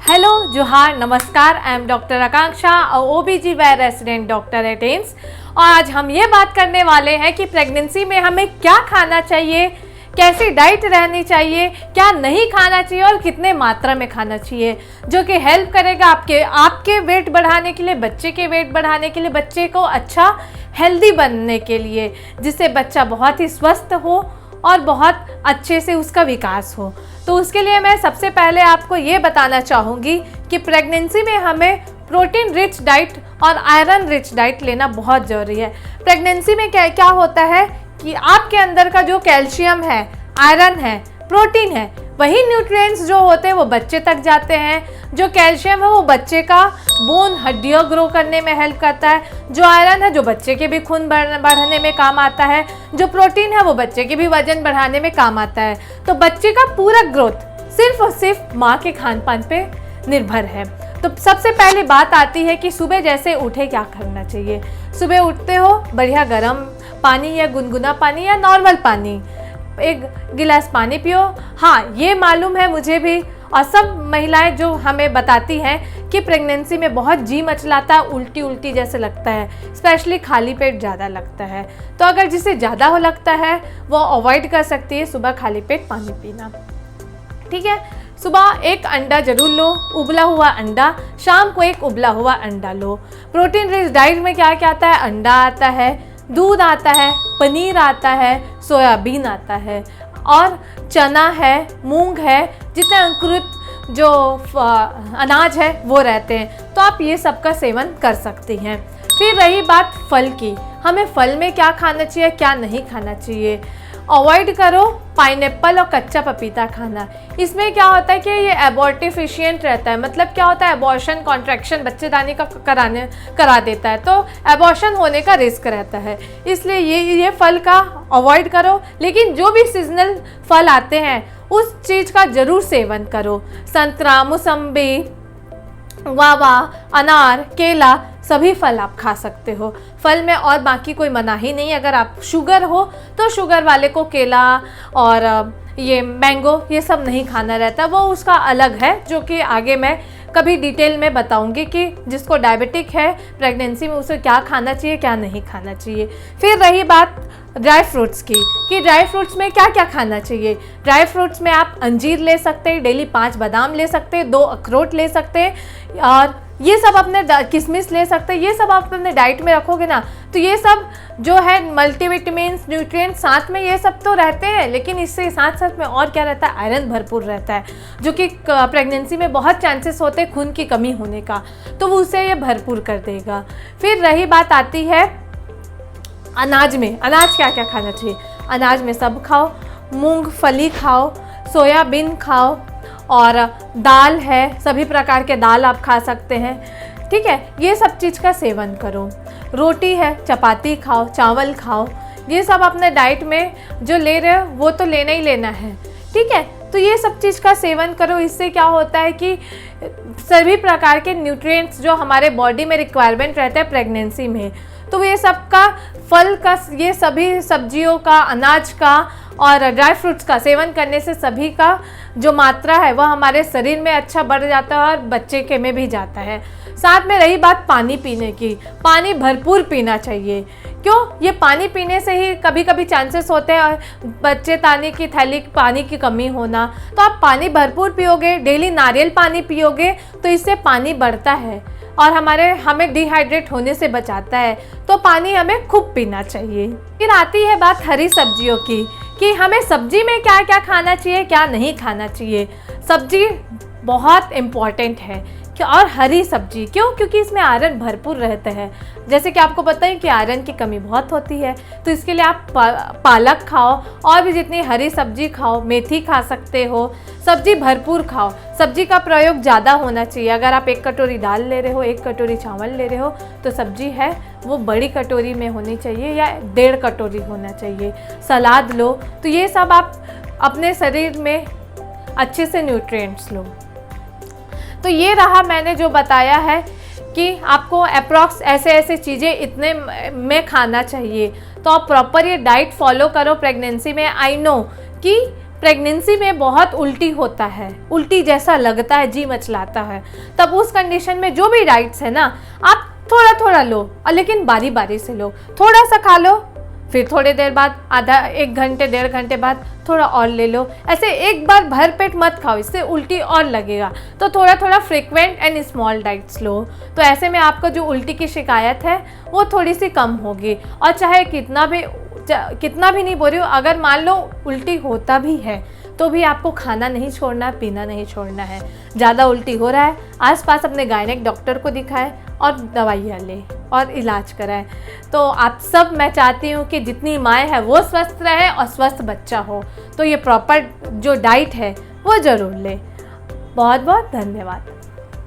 Hello जोहार नमस्कार, I am doctor आकांक्षा और OBGYN resident doctor at AIIMS. और आज हम ये बात करने वाले हैं कि प्रेगनेंसी में हमें क्या खाना चाहिए, कैसी डाइट रहनी चाहिए, क्या नहीं खाना चाहिए और कितने मात्रा में खाना चाहिए, जो कि हेल्प करेगा आपके वेट बढ़ाने के लिए, बच्चे के वेट बढ़ाने के लिए, बच्चे को अच्छा हेल्दी बनने के लिए, जिससे बच्चा बहुत ही स्वस्थ हो और बहुत अच्छे से उसका विकास हो। तो उसके लिए मैं सबसे पहले आपको ये बताना चाहूँगी कि प्रेगनेंसी में हमें प्रोटीन रिच डाइट और आयरन रिच डाइट लेना बहुत ज़रूरी है। प्रेगनेंसी में क्या होता है कि आपके अंदर का जो कैल्शियम है, आयरन है, प्रोटीन है, वही न्यूट्रिएंट्स जो होते हैं वो बच्चे तक जाते हैं। जो कैल्शियम है वो बच्चे का बोन हड्डियाँ ग्रो करने में हेल्प करता है। जो आयरन है जो बच्चे के भी खून बढ़ाने में काम आता है। जो प्रोटीन है वो बच्चे के भी वजन बढ़ाने में काम आता है। तो बच्चे का पूरा ग्रोथ सिर्फ और सिर्फ माँ के खान पान पे निर्भर है। तो सबसे पहले बात आती है कि सुबह जैसे उठे क्या करना चाहिए। सुबह उठते हो बढ़िया गर्म पानी या गुनगुना पानी या नॉर्मल पानी, एक गिलास पानी पियो। हाँ, ये मालूम है मुझे भी और सब महिलाएं जो हमें बताती हैं कि प्रेगनेंसी में बहुत जी मचलाता है, उल्टी उल्टी जैसे लगता है, स्पेशली खाली पेट ज़्यादा लगता है। तो अगर जिसे ज़्यादा हो लगता है वो अवॉइड कर सकती है सुबह खाली पेट पानी पीना। ठीक है, सुबह एक अंडा जरूर लो, उबला हुआ अंडा। शाम को एक उबला हुआ अंडा लो। प्रोटीन रिच डाइट में क्या क्या आता है? अंडा आता है, दूध आता है, पनीर आता है, सोयाबीन आता है और चना है, मूंग है, जितने अंकुरित जो अनाज है वो रहते हैं। तो आप ये सब का सेवन कर सकती हैं। फिर रही बात फल की, हमें फल में क्या खाना चाहिए, क्या नहीं खाना चाहिए। अवॉइड करो पाइनएप्पल और कच्चा पपीता खाना। इसमें क्या होता है कि ये एबॉर्टिफिशिएंट रहता है। मतलब क्या होता है, एबॉर्शन कॉन्ट्रैक्शन बच्चेदानी का करा देता है, तो एबॉर्शन होने का रिस्क रहता है। इसलिए ये फल का अवॉइड करो। लेकिन जो भी सीजनल फल आते हैं उस चीज़ का ज़रूर सेवन करो। संतरा, मौसम्बी, गुआवा, अनार, केला, सभी फल आप खा सकते हो। फल में और बाकी कोई मनाही नहीं। अगर आप शुगर हो तो शुगर वाले को केला और ये मैंगो ये सब नहीं खाना रहता, वो उसका अलग है, जो कि आगे मैं कभी डिटेल में बताऊंगी कि जिसको डायबिटिक है प्रेगनेंसी में उसे क्या खाना चाहिए, क्या नहीं खाना चाहिए। फिर रही बात ड्राई फ्रूट्स की कि ड्राई फ्रूट्स में क्या क्या खाना चाहिए। ड्राई फ्रूट्स में आप अंजीर ले सकते हैं, डेली 5 बादाम ले सकते हैं, 2 अखरोट ले सकते हैं और ये सब अपने किशमिश ले सकते हैं। ये सब आप अपने डाइट में रखोगे ना तो ये सब जो है मल्टीविटामिन्स, न्यूट्रिएंट्स साथ में ये सब तो रहते हैं, लेकिन इससे साथ साथ में और क्या रहता है, आयरन भरपूर रहता है, जो कि प्रेगनेंसी में बहुत चांसेस होते हैं खून की कमी होने का, तो वो उसे ये भरपूर कर देगा। फिर रही बात आती है अनाज में, अनाज क्या क्या खाना चाहिए। अनाज में सब खाओ, मूंगफली खाओ, सोयाबीन खाओ और दाल है, सभी प्रकार के दाल आप खा सकते हैं। ठीक है, ये सब चीज़ का सेवन करो। रोटी है, चपाती खाओ, चावल खाओ, ये सब अपने डाइट में जो ले रहे हो वो तो लेना ही लेना है। ठीक है, तो ये सब चीज़ का सेवन करो। इससे क्या होता है कि सभी प्रकार के न्यूट्रिएंट्स जो हमारे बॉडी में रिक्वायरमेंट रहता है प्रेगनेंसी में, तो ये सब का, फल का, ये सभी सब्जियों का, अनाज का और ड्राई फ्रूट्स का सेवन करने से सभी का जो मात्रा है वह हमारे शरीर में अच्छा बढ़ जाता है और बच्चे के में भी जाता है। साथ में रही बात पानी पीने की, पानी भरपूर पीना चाहिए। क्यों? ये पानी पीने से ही कभी कभी चांसेस होते हैं बच्चेदानी की थैली पानी की कमी होना। तो आप पानी भरपूर पियोगे, डेली नारियल पानी पियोगे तो इससे पानी बढ़ता है और हमें डिहाइड्रेट होने से बचाता है। तो पानी हमें खूब पीना चाहिए। फिर आती है बात हरी सब्जियों की कि हमें सब्जी में क्या क्या खाना चाहिए, क्या नहीं खाना चाहिए। सब्जी बहुत इम्पॉर्टेंट है और हरी सब्जी क्यों? क्योंकि इसमें आयरन भरपूर रहता है। जैसे कि आपको पता है कि आयरन की कमी बहुत होती है, तो इसके लिए आप पालक खाओ और भी जितनी हरी सब्जी खाओ, मेथी खा सकते हो, सब्जी भरपूर खाओ। सब्जी का प्रयोग ज़्यादा होना चाहिए। अगर आप 1 कटोरी दाल ले रहे हो, 1 कटोरी चावल ले रहे हो, तो सब्जी है वो बड़ी कटोरी में होनी चाहिए या 1.5 कटोरी होना चाहिए। सलाद लो, तो ये सब आप अपने शरीर में अच्छे से न्यूट्रिएंट्स लो। तो ये रहा मैंने जो बताया है कि आपको अप्रॉक्स ऐसे चीज़ें इतने में खाना चाहिए। तो आप प्रॉपर ये डाइट फॉलो करो प्रेगनेंसी में। आई नो कि प्रेगनेंसी में बहुत उल्टी होता है, उल्टी जैसा लगता है, जी मचलाता है, तब उस कंडीशन में जो भी डाइट्स है ना, आप थोड़ा थोड़ा लो, लेकिन बारी बारी से लो। थोड़ा सा खा लो, फिर थोड़ी देर बाद आधा 1 घंटे 1.5 घंटे बाद थोड़ा और ले लो। ऐसे एक बार भर पेट मत खाओ, इससे उल्टी और लगेगा। तो थोड़ा थोड़ा फ्रिक्वेंट एंड स्मॉल डाइट्स लो, तो ऐसे में आपको जो उल्टी की शिकायत है वो थोड़ी सी कम होगी। और चाहे कितना भी नहीं बोल रही हूँ, अगर मान लो उल्टी होता भी है तो भी आपको खाना नहीं छोड़ना है, पीना नहीं छोड़ना है। ज़्यादा उल्टी हो रहा है, आसपास अपने गायनेक डॉक्टर को दिखाएं और दवाइयाँ लें और इलाज कराएं। तो आप सब, मैं चाहती हूँ कि जितनी माएँ हैं वो स्वस्थ रहे और स्वस्थ बच्चा हो, तो ये प्रॉपर जो डाइट है वो ज़रूर लें। बहुत बहुत धन्यवाद।